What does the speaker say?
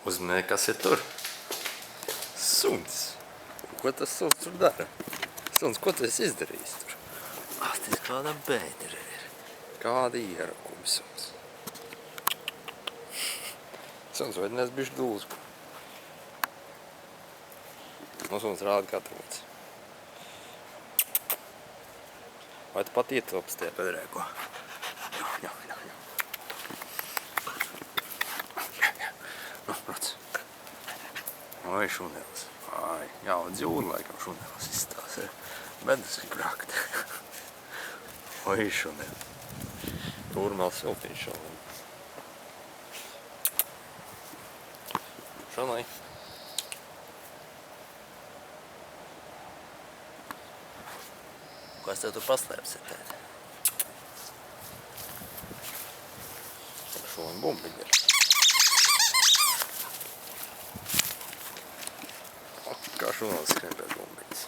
Uzmanīgi, kas ir tur? Suns. Ko tas suns tur dara? Suns, ko tu esi izdarījis tur? Tas kāda bēdra ir. Kāda ierakumi suns. Suns, vai nes bišķi dūzku? Nu, suns rāda gatavots. Vai tu pat ietilpst tajā bedrē, ko? Jā. Nu, brats. Oi, šunelis. Ai, jā, dzīvūri laikam šunelis izstās. Bedres ir krakt. Oi, šuneli. Turmēl siltiņš šonai. Šonai. Ko es tev tu paslēpsi tēt? Šonim bumbiņi ir. Kā šonim skrien pēc bumbiņas.